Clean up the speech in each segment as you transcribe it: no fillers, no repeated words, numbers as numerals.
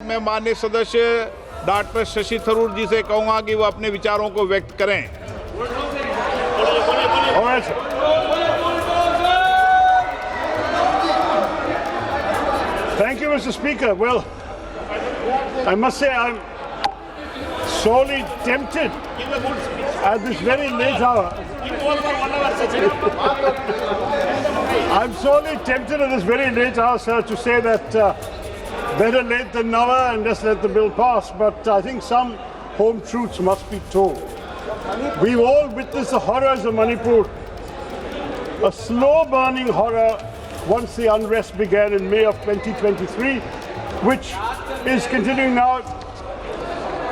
मैं माननीय सदस्य डॉक्टर शशि थरूर जी से कहूंगा कि वो अपने विचारों को व्यक्त करें। Thank you, Mr. Speaker. Well, I must say I'm sorely tempted at this very late hour. I'm sorely tempted at this very late hour, sir, to say that better late than never and just let the bill pass. But I think some home truths must be told. We've all witnessed the horrors of Manipur, a slow-burning horror once the unrest began in May of 2023, which is continuing now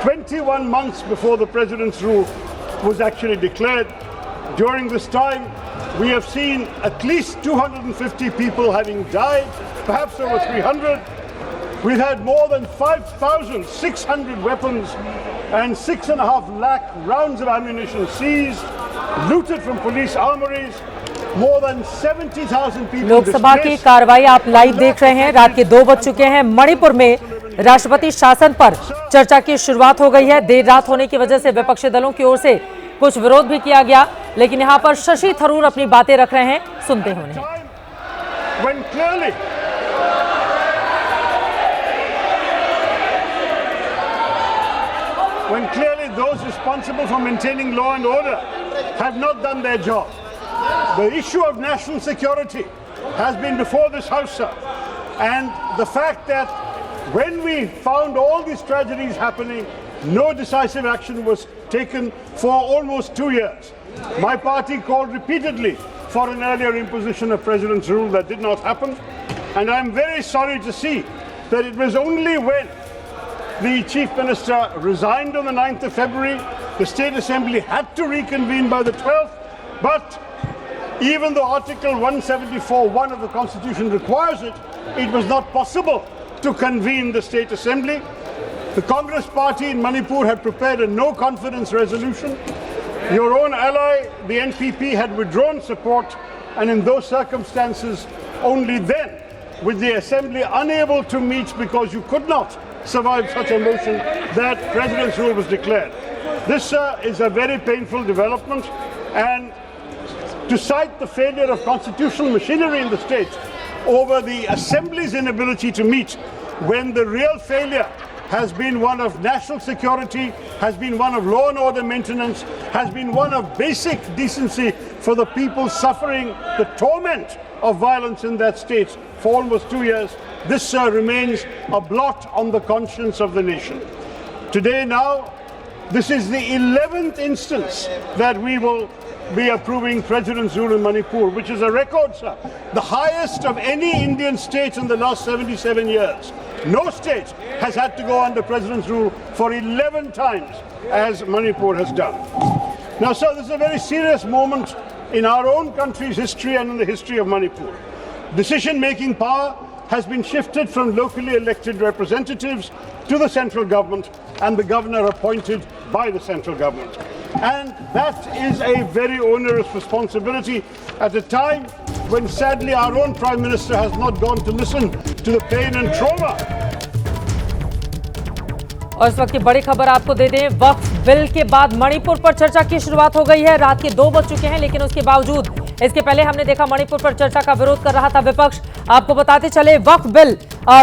21 months before the president's rule was actually declared. During this time, we have seen at least 250 people having died, perhaps over 300. We've had more than 5,600 weapons and 6.5 lakh rounds of ammunition seized, looted from police armories. More than 70,000 people. Lok Sabha की कार्रवाई आप live देख रहे हैं। रात के 2 बज चुके हैं। मणिपुर में राष्ट्रपति शासन पर चर्चा की शुरुआत हो गई है। देर रात होने की वजह से विपक्षी दलों की ओर से कुछ विरोध भी किया गया, लेकिन यहां पर शशि थरूर अपनी बातें रख रहे हैं। सुनते हैं उन्हें। When clearly those responsible for maintaining law and order have not done their job. The issue of national security has been before this House, sir. And the fact that when we found all these tragedies happening, no decisive action was taken for almost 2 years. My party called repeatedly for an earlier imposition of President's rule. That did not happen. And I'm very sorry to see that it was only when the Chief Minister resigned on the 9th of February, the State Assembly had to reconvene by the 12th, but even though Article 174(1) of the Constitution requires it, it was not possible to convene the State Assembly. The Congress Party in Manipur had prepared a no-confidence resolution. Your own ally, the NPP, had withdrawn support, and in those circumstances, only then, with the Assembly unable to meet because you could not survive such a motion, that President's rule was declared. This, is a very painful development, and to cite the failure of constitutional machinery in the state over the Assembly's inability to meet, when the real failure has been one of national security, has been one of law and order maintenance, has been one of basic decency for the people suffering the torment of violence in that state for almost 2 years. This remains a blot on the conscience of the nation. Today now, this is the 11th instance that we will be approving President's rule in Manipur, which is a record, sir. The highest of any Indian state in the last 77 years. No state has had to go under President's rule for 11 times, as Manipur has done. Now, sir, this is a very serious moment in our own country's history and in the history of Manipur. Decision-making power has been shifted from locally elected representatives to the central government and the governor appointed by the central government. And that is a very onerous responsibility at a time when sadly our own Prime Minister has not gone to listen to the pain and trauma. और इस वक्त की बड़ी खबर आपको दे दें, वक्फ bill के बाद मणिपुर पर चर्चा की शुरुआत हो गई है। रात के 2 बज चुके हैं, लेकिन उसके बावजूद इसके पहले हमने देखा मणिपुर पर चर्चा का विरोध कर रहा था विपक्ष। आपको बताते चले वक्फ बिल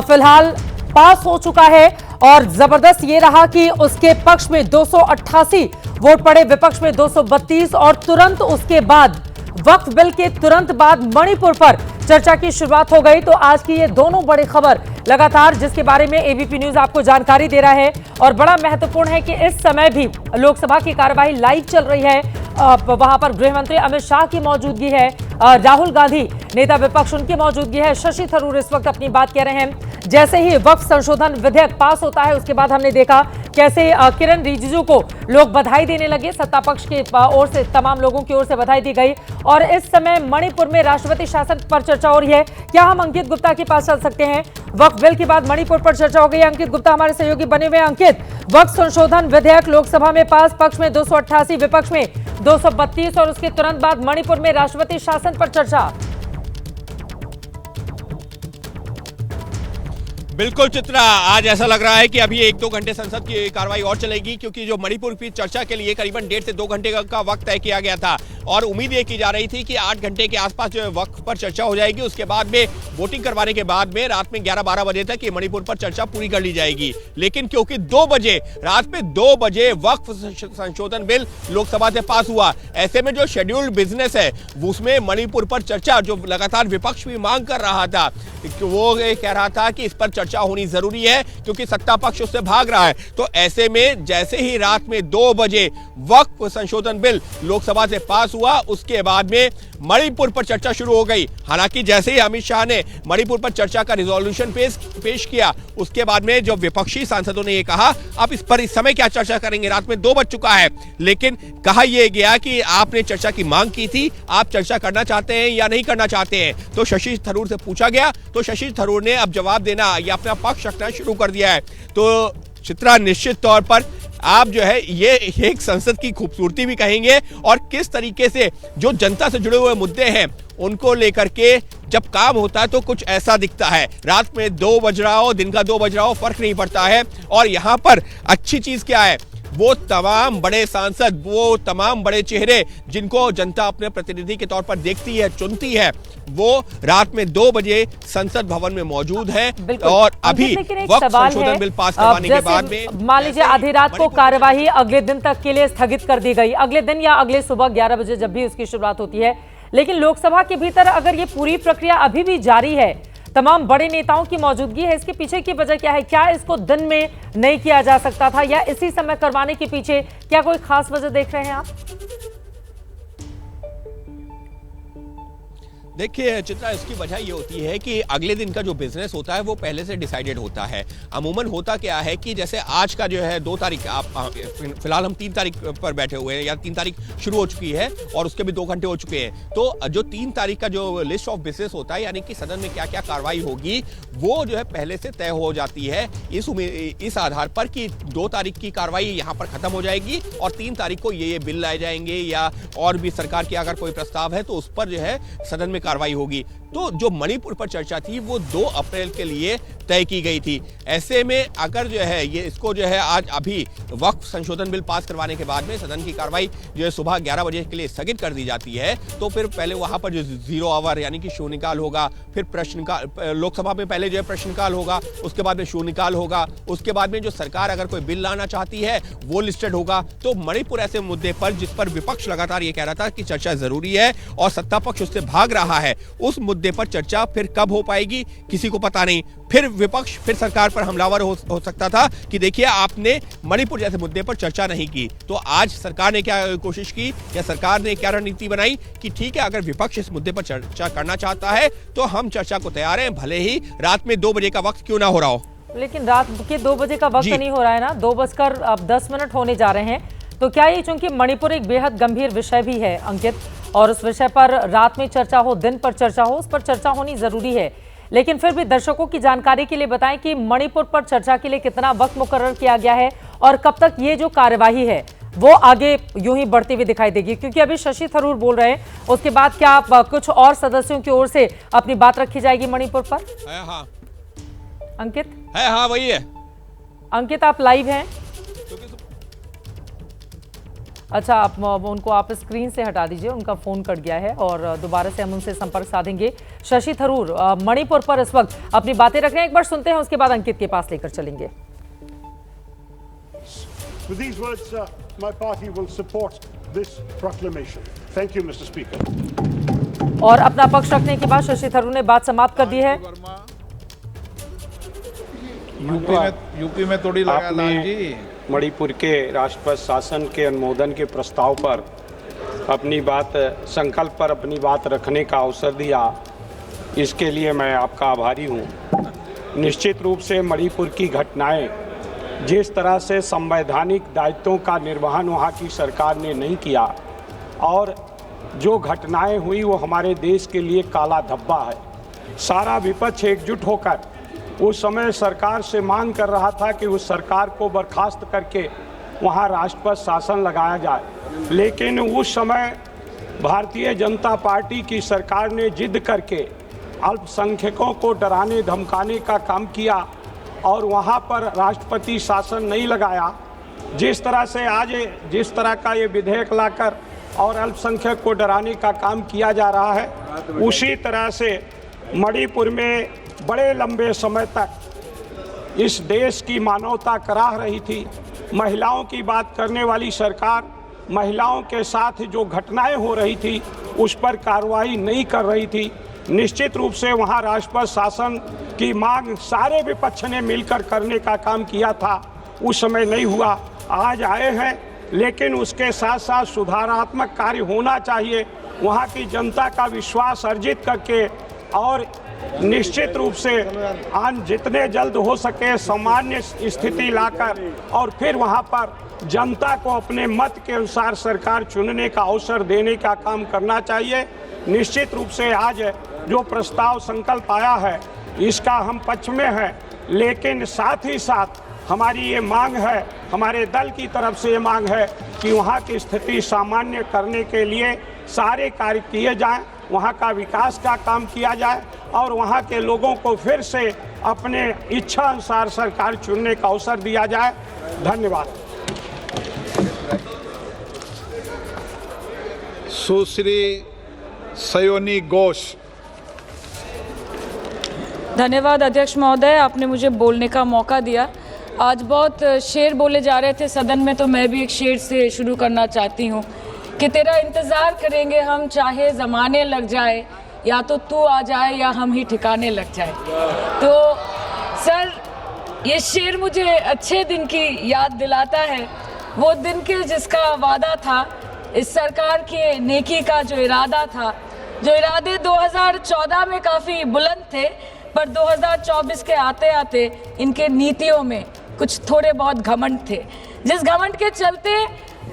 फिलहाल पास हो चुका है और जबरदस्त ये रहा कि उसके पक्ष में 288 वोट पड़े, विपक्ष में 232 और तुरंत उसके बाद वक्फ बिल के तुरंत बाद मणिपुर पर चर्चा की शुरुआत हो गई। तो आज की ये दोनों बड़ी खबर लगातार, जिसके बारे में एबीपी न्यूज आपको जानकारी दे रहा है और बड़ा महत्वपूर्ण है कि इस समय भी लोकसभा की कार्यवाही लाइव चल रही है। वहां पर गृह मंत्री अमित शाह की मौजूदगी है, राहुल गांधी नेता विपक्ष उनकी मौजूदगी है, शशि थरूर इस वक्त अपनी बात कह रहे हैं। जैसे ही वक्फ संशोधन विधेयक पास होता है, उसके बाद हमने देखा कैसे किरण रिजिजू को लोग बधाई देने लगे, सत्ता पक्ष की ओर से तमाम लोगों की ओर से बधाई दी गई। और इस समय मणिपुर में राष्ट्रपति शासन पर चर्चा हो रही है। क्या हम अंकित गुप्ता के पास चल सकते हैं? वक्फ बिल के बाद मणिपुर पर चर्चा हो गई है। अंकित गुप्ता हमारे सहयोगी बने हुए हैं। अंकित, वक्फ संशोधन विधेयक लोकसभा में पास, पक्ष में 288, विपक्ष में 232 और उसके तुरंत बाद मणिपुर में राष्ट्रपति शासन पर चर्चा। बिल्कुल चित्रा, आज ऐसा लग रहा है कि अभी 1-2 घंटे संसद की कार्रवाई और चलेगी, क्योंकि जो मणिपुर की चर्चा के लिए करीबन 1.5 से 2 घंटे का वक्त तय किया गया था और उम्मीद ये की जा रही थी कि 8 घंटे के आसपास जो वक्त पर चर्चा हो जाएगी। उसके बाद में वोटिंग करवाने के बाद में रात में 11-12 बजे तक ये मणिपुर पर चर्चा पूरी कर ली जाएगी। लेकिन क्योंकि रात में 2 बजे वक्फ संशोधन बिल लोकसभा से पास हुआ, ऐसे में जो शेड्यूल्ड बिजनेस है उसमें मणिपुर पर चर्चा, जो लगातार विपक्ष भी मांग कर रहा था, वो कह रहा था कि इस पर चर्चा होनी जरूरी है क्योंकि सत्ता पक्ष उससे भाग रहा है। तो ऐसे में जैसे ही रात में 2 बजे वक्फ संशोधन बिल लोकसभा से पास हुआ, उसके बाद में मणिपुर पर चर्चा शुरू हो गई। हालांकि जैसे ही अमित शाह ने मणिपुर पर चर्चा का रिजोल्यूशन पेश किया, उसके बाद में जो विपक्षी सांसदों ने ये कहा, आप इस पर इस समय क्या चर्चा करेंगे, रात में 2 बज चुका है। लेकिन कहा यह गया कि आपने चर्चा की मांग की थी, आप चर्चा करना चाहते हैं या नहीं करना चाहते हैं। तो शशि थरूर से पूछा गया तो शशि थरूर ने अब जवाब देना या अपना पक्ष रखना शुरू कर दिया है। तो चित्रा, निश्चित तौर पर आप जो है ये एक संसद की खूबसूरती भी कहेंगे और किस तरीके से जो जनता से जुड़े हुए मुद्दे हैं उनको लेकर के जब काम होता है तो कुछ ऐसा दिखता है। रात में 2 बज रहा हो, दिन का 2 बज रहा हो, फर्क नहीं पड़ता है। और यहाँ पर अच्छी चीज क्या है, वो तमाम बड़े सांसद, वो तमाम बड़े चेहरे जिनको जनता अपने प्रतिनिधि के तौर पर देखती है, चुनती है, वो रात में 2 बजे संसद भवन में मौजूद हैं। और अभी वक्त संशोधन बिल पास करवाने के बाद में मान लीजिए आधी रात को कार्यवाही अगले दिन तक के लिए स्थगित कर दी गई, अगले दिन या अगले सुबह 11 बजे जब भी उसकी शुरुआत होती है। लेकिन लोकसभा के भीतर अगर ये पूरी प्रक्रिया अभी भी जारी है, तमाम बड़े नेताओं की मौजूदगी है, इसके पीछे की वजह क्या है? क्या इसको दिन में नहीं किया जा सकता था या इसी समय करवाने के पीछे क्या कोई खास वजह देख रहे हैं आप? देखिए चित्रा, इसकी वजह ये होती है कि अगले दिन का जो बिजनेस होता है वो पहले से डिसाइडेड होता है। अमूमन होता क्या है कि जैसे आज का जो है 2 तारीख, आप फिलहाल हम 3 तारीख पर बैठे हुए हैं या 3 तारीख शुरू हो चुकी है और उसके भी 2 घंटे हो चुके हैं। तो जो 3 तारीख का जो लिस्ट ऑफ बिजनेस होता है, यानी कि सदन में क्या क्या कार्रवाई होगी, वो जो है पहले से तय हो जाती है इस आधार पर कि 2 तारीख की कार्रवाई यहाँ पर खत्म हो जाएगी और 3 तारीख को ये बिल लाए जाएंगे या और भी सरकार की अगर कोई प्रस्ताव है तो उस पर जो है सदन में कार्रवाई होगी। तो जो मणिपुर पर चर्चा थी वो 2 अप्रैल के लिए तय की गई थी। ऐसे में अगर जो है ये इसको जो है आज अभी वक्फ संशोधन बिल पास करवाने के बाद में सदन की कार्रवाई जो है सुबह 11 बजे के लिए स्थगित कर दी जाती है, तो फिर पहले वहां पर जो 0 आवर यानी कि शून्यकाल होगा, फिर प्रश्नकाल, लोकसभा में पहले जो है प्रश्नकाल होगा, उसके बाद में शून्यकाल होगा, उसके बाद में जो सरकार अगर कोई बिल लाना चाहती है वो लिस्टेड होगा। तो मणिपुर ऐसे मुद्दे पर जिस पर विपक्ष लगातार ये कह रहा था कि चर्चा जरूरी है और सत्ता पक्ष उससे भाग रहा है, उस मुद्दे पर चर्चा फिर कब हो पाएगी किसी को पता नहीं। फिर विपक्ष फिर सरकार पर हमलावर हो सकता था कि देखिए आपने मणिपुर जैसे मुद्दे पर चर्चा नहीं की। तो आज सरकार ने क्या कोशिश की या सरकार ने क्या रणनीति बनाई कि ठीक है, अगर विपक्ष इस मुद्दे पर चर्चा करना चाहता है तो हम चर्चा को तैयार हैं, भले ही रात में 2 बजे का वक्त क्यों ना हो रहा हो। लेकिन रात के 2 बजे का वक्त नहीं हो रहा है ना, 2:10 होने जा रहे हैं। तो क्या ये, चूंकि मणिपुर एक बेहद गंभीर विषय भी है अंकित, और उस विषय पर रात में चर्चा हो, दिन पर चर्चा हो, उस पर चर्चा होनी जरूरी है, लेकिन फिर भी दर्शकों की जानकारी के लिए बताएं कि मणिपुर पर चर्चा के लिए कितना वक्त मुकर्रर किया गया है और कब तक ये जो कार्यवाही है वो आगे यूं ही बढ़ती हुई दिखाई देगी? क्योंकि अभी शशि थरूर बोल रहे हैं, उसके बाद क्या कुछ और सदस्यों की ओर से अपनी बात रखी जाएगी मणिपुर पर? हाँ अंकित है, हाँ वही है। अंकित, आप लाइव हैं? अच्छा, उनको आप स्क्रीन से हटा दीजिए, उनका फोन कट गया है और दोबारा से हम उनसे संपर्क साधेंगे। शशि थरूर मणिपुर पर इस वक्त अपनी बातें रख रहे हैं, एक बार सुनते हैं, उसके बाद अंकित के पास लेकर चलेंगे। With these words, my party will support this proclamation. Thank you, Mr. Speaker. और अपना पक्ष रखने के बाद शशि थरूर ने बात समाप्त कर दी है। यूपी में थोड़ी लगा लाल जी। मणिपुर के राष्ट्रपति शासन के अनुमोदन के प्रस्ताव पर अपनी बात, संकल्प पर अपनी बात रखने का अवसर दिया, इसके लिए मैं आपका आभारी हूँ। निश्चित रूप से मणिपुर की घटनाएं, जिस तरह से संवैधानिक दायित्वों का निर्वहन वहाँ की सरकार ने नहीं किया और जो घटनाएं हुई वो हमारे देश के लिए काला धब्बा है। सारा विपक्ष एकजुट होकर उस समय सरकार से मांग कर रहा था कि उस सरकार को बर्खास्त करके वहाँ राष्ट्रपति शासन लगाया जाए, लेकिन उस समय भारतीय जनता पार्टी की सरकार ने जिद करके अल्पसंख्यकों को डराने धमकाने का काम किया और वहाँ पर राष्ट्रपति शासन नहीं लगाया, जिस तरह से आज जिस तरह का ये विधेयक लाकर और अल्पसंख्यक को डराने का काम किया जा रहा है, उसी तरह से मणिपुर में बड़े लंबे समय तक इस देश की मानवता कराह रही थी। महिलाओं की बात करने वाली सरकार महिलाओं के साथ जो घटनाएं हो रही थी उस पर कार्रवाई नहीं कर रही थी। निश्चित रूप से वहां राष्ट्रपति शासन की मांग सारे विपक्ष ने मिलकर करने का काम किया था, उस समय नहीं हुआ। आज आए हैं, लेकिन उसके साथ साथ सुधारात्मक कार्य होना चाहिए। वहां की जनता का विश्वास अर्जित करके और निश्चित रूप से जितने जल्द हो सके सामान्य स्थिति लाकर और फिर वहां पर जनता को अपने मत के अनुसार सरकार चुनने का अवसर देने का काम करना चाहिए। निश्चित रूप से आज जो प्रस्ताव संकल्प आया है इसका हम पक्ष में हैं, लेकिन साथ ही साथ हमारी ये मांग है, हमारे दल की तरफ से ये मांग है कि वहाँ की स्थिति सामान्य करने के लिए सारे कार्य किए जाएं, वहाँ का विकास का काम किया जाए और वहाँ के लोगों को फिर से अपने इच्छा अनुसार सरकार चुनने का अवसर दिया जाए। धन्यवाद। सुश्री सयोनी घोष। धन्यवाद अध्यक्ष महोदय, आपने मुझे बोलने का मौका दिया। आज बहुत शेर बोले जा रहे थे सदन में, तो मैं भी एक शेर से शुरू करना चाहती हूँ कि तेरा इंतज़ार करेंगे हम, चाहे ज़माने लग जाए, या तो तू आ जाए या हम ही ठिकाने लग जाए। तो सर, ये शेर मुझे अच्छे दिन की याद दिलाता है, वो दिन के जिसका वादा था, इस सरकार के नेकी का जो इरादा था, जो इरादे 2014 में काफ़ी बुलंद थे, पर 2024 के आते आते इनके नीतियों में कुछ थोड़े बहुत घमंड थे, जिस घमंड के चलते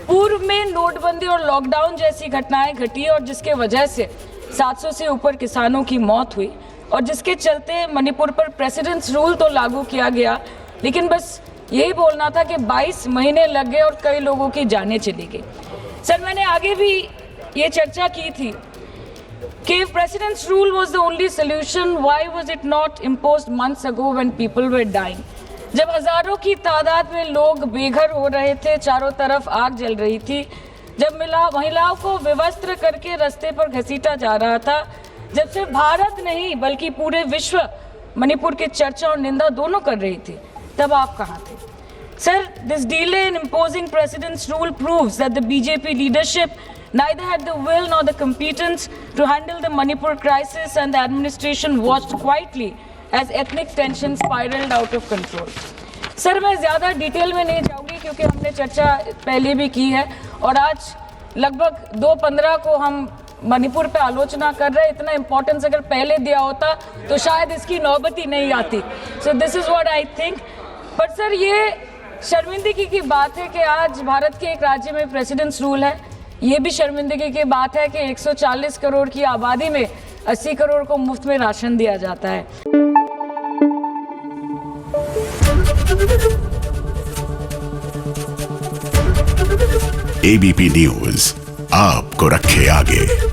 पूर्व में नोटबंदी और लॉकडाउन जैसी घटनाएं घटी और जिसके वजह से 700 से ऊपर किसानों की मौत हुई और जिसके चलते मणिपुर पर प्रेसिडेंट्स रूल तो लागू किया गया, लेकिन बस यही बोलना था कि 22 महीने लग गए और कई लोगों की जानें चली गई। सर, मैंने आगे भी ये चर्चा की थी कि president's rule was the only solution, why was it not imposed months ago when people were dying. जब हजारों की तादाद में लोग बेघर हो रहे थे, चारों तरफ आग जल रही थी, जब महिलाओं को विवस्त्र करके रास्ते पर घसीटा जा रहा था, जब सिर्फ भारत नहीं बल्कि पूरे विश्व मणिपुर की चर्चा और निंदा दोनों कर रही थी, तब आप कहाँ थे? Sir, this delay in imposing President's rule proves that the BJP leadership neither had the will nor the competence to handle the Manipur crisis, and the administration watched quietly as ethnic tensions spiraled out of control. Sir, मैं ज़्यादा detail में नहीं जाऊँगी क्योंकि हमने चर्चा पहले भी की है और आज लगभग 2:15 को हम मणिपुर पे आलोचना कर रहे हैं। इतना इम्पोर्टेंस अगर पहले दिया होता तो शायद इसकी नौबत ही नहीं आती। So this is what I think. पर सर, ये शर्मिंदगी की बात है कि आज भारत के एक राज्य में प्रेसिडेंट्स रूल है। ये भी शर्मिंदगी की बात है कि 140 करोड़ की आबादी में 80 करोड़ को मुफ्त में राशन दिया जाता है। एबीपी न्यूज़ आपको रखे आगे।